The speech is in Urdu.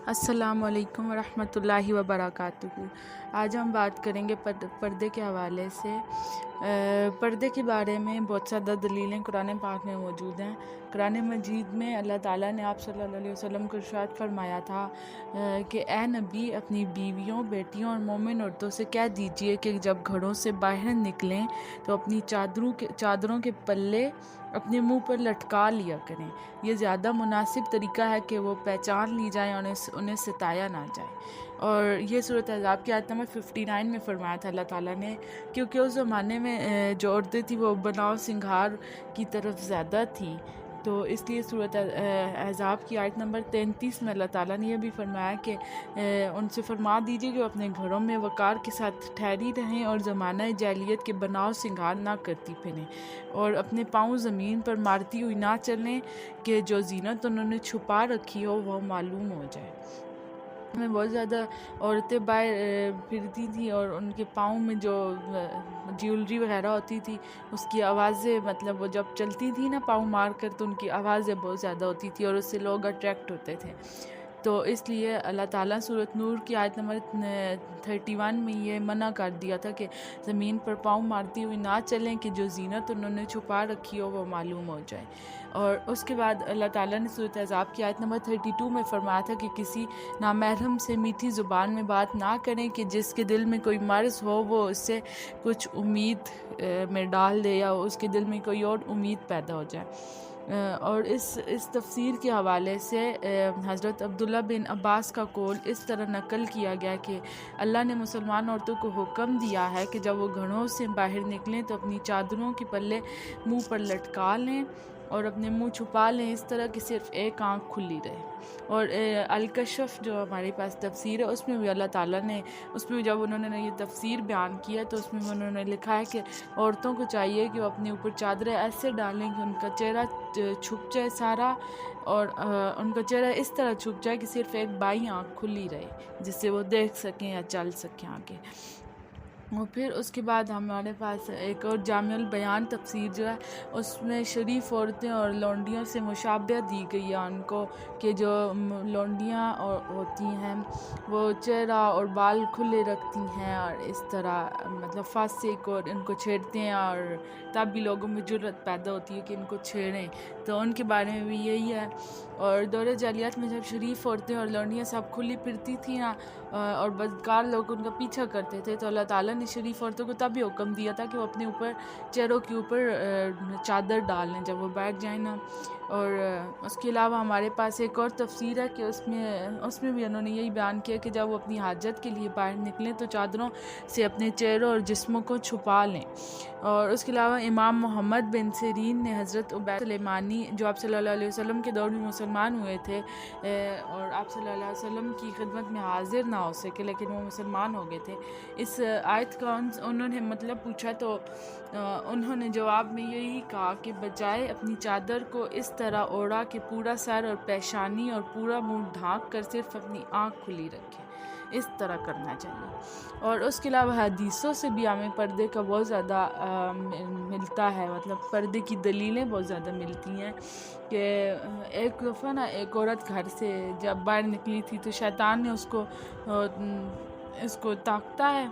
السلام علیکم ورحمۃ اللہ وبرکاتہ۔ آج ہم بات کریں گے پردے کے حوالے سے۔ پردے کے بارے میں بہت زیادہ دلیلیں قرآن پاک میں موجود ہیں۔ قرآن مجید میں اللہ تعالیٰ نے آپ صلی اللہ علیہ وسلم کو ارشاد فرمایا تھا کہ اے نبی اپنی بیویوں، بیٹیوں اور مومن عورتوں سے کہہ دیجئے کہ جب گھروں سے باہر نکلیں تو اپنی چادروں کے پلے اپنے منہ پر لٹکا لیا کریں۔ یہ زیادہ مناسب طریقہ ہے کہ وہ پہچان لی جائیں اور انہیں ستایا نہ جائے۔ اور یہ سورۃ احزاب کی آیت نمبر 59 میں فرمایا تھا اللہ تعالیٰ نے، کیونکہ اس زمانے میں جو عورتیں تھیں وہ بناؤ سنگھار کی طرف زیادہ تھیں، تو اس لیے سورۃ احزاب کی آیت نمبر 33 میں اللہ تعالیٰ نے یہ بھی فرمایا کہ ان سے فرما دیجیے کہ وہ اپنے گھروں میں وقار کے ساتھ ٹھہری رہیں اور زمانہ جاہلیت کے بناؤ سنگھار نہ کرتی پھریں، اور اپنے پاؤں زمین پر مارتی ہوئی نہ چلیں کہ جو زینت انہوں نے چھپا رکھی ہو وہ معلوم ہو جائے۔ میں بہت زیادہ عورتیں باہر پھرتی تھیں اور ان کے پاؤں میں جو جیولری وغیرہ ہوتی تھی اس کی آوازیں، مطلب وہ جب چلتی تھی نا پاؤں مار کر، تو ان کی آوازیں بہت زیادہ ہوتی تھی اور اس سے لوگ اٹریکٹ ہوتے تھے۔ تو اس لیے اللہ تعالیٰ سورۃ نور کی آیت نمبر 31 میں یہ منع کر دیا تھا کہ زمین پر پاؤں مارتی ہوئی نہ چلیں کہ جو زینت انہوں نے چھپا رکھی ہو وہ معلوم ہو جائے۔ اور اس کے بعد اللہ تعالیٰ نے سورۃ احزاب کی آیت نمبر 32 میں فرمایا تھا کہ کسی نامحرم سے میٹھی زبان میں بات نہ کریں کہ جس کے دل میں کوئی مرض ہو وہ اس سے کچھ امید میں ڈال دے یا اس کے دل میں کوئی اور امید پیدا ہو جائے۔ اور اس تفسیر کے حوالے سے حضرت عبداللہ بن عباس کا قول اس طرح نقل کیا گیا کہ اللہ نے مسلمان عورتوں کو حکم دیا ہے کہ جب وہ گھروں سے باہر نکلیں تو اپنی چادروں کے پلے منہ پر لٹکا لیں اور اپنے منہ چھپا لیں، اس طرح کہ صرف ایک آنکھ کھلی رہے۔ اور الکشف جو ہمارے پاس تفسیر ہے اس میں بھی اللہ تعالیٰ نے، اس میں جب انہوں نے یہ تفسیر بیان کیا تو اس میں انہوں نے لکھا ہے کہ عورتوں کو چاہیے کہ وہ اپنے اوپر چادریں ایسے ڈالیں کہ ان کا چہرہ چھپ جائے سارا، اور ان کا چہرہ اس طرح چھپ جائے کہ صرف ایک بائیں آنکھ کھلی رہے جس سے وہ دیکھ سکیں یا چل سکیں آگے۔ اور پھر اس کے بعد ہمارے پاس ایک اور جامع البیان تفسیر جو ہے اس میں شریف عورتیں اور لونڈیوں سے مشابہت دی گئی ہے ان کو، کہ جو لونڈیاں ہوتی ہیں وہ چہرہ اور بال کھلے رکھتی ہیں اور اس طرح مطلب فاسق اور ان کو چھیڑتے ہیں، اور تب بھی لوگوں میں جرأت پیدا ہوتی ہے کہ ان کو چھیڑیں، تو ان کے بارے میں بھی یہی ہے۔ اور دور جاہلیت میں جب شریف عورتیں اور لونڈیاں سب کھلی پھرتی تھیں نا اور بدکار لوگ ان کا پیچھا کرتے تھے، تو اللہ تعالیٰ نے شریف عورتوں کو تب بھی حکم دیا تھا کہ وہ اپنے اوپر چہروں کے اوپر چادر ڈال لیں جب وہ بیٹھ جائیں نا۔ اور اس کے علاوہ ہمارے پاس ایک اور تفسیر ہے کہ اس میں بھی انہوں نے یہی بیان کیا کہ جب وہ اپنی حاجت کے لیے باہر نکلیں تو چادروں سے اپنے چہروں اور جسموں کو چھپا لیں۔ اور اس کے علاوہ امام محمد بن سیرین نے حضرت عبید سلیمانی جو آپ صلی اللہ علیہ وسلم کے دور میں مسلمان ہوئے تھے اور آپ صلی اللہ علیہ وسلم کی خدمت میں حاضر نہ ہو سکے لیکن وہ مسلمان ہو گئے تھے، اس آیت کا انہوں نے مطلب پوچھا تو انہوں نے جواب میں یہی کہا کہ بجائے اپنی چادر کو اس طرح اوڑھا کہ پورا سر اور پیشانی اور پورا منہ ڈھانک کر صرف اپنی آنکھ کھلی رکھے، اس طرح کرنا چاہیے۔ اور اس کے علاوہ حدیثوں سے بھی ہمیں پردے کا بہت زیادہ ملتا ہے، مطلب پردے کی دلیلیں بہت زیادہ ملتی ہیں کہ ایک دفعہ نا ایک عورت گھر سے جب باہر نکلی تھی تو شیطان نے اس کو طاقتا ہے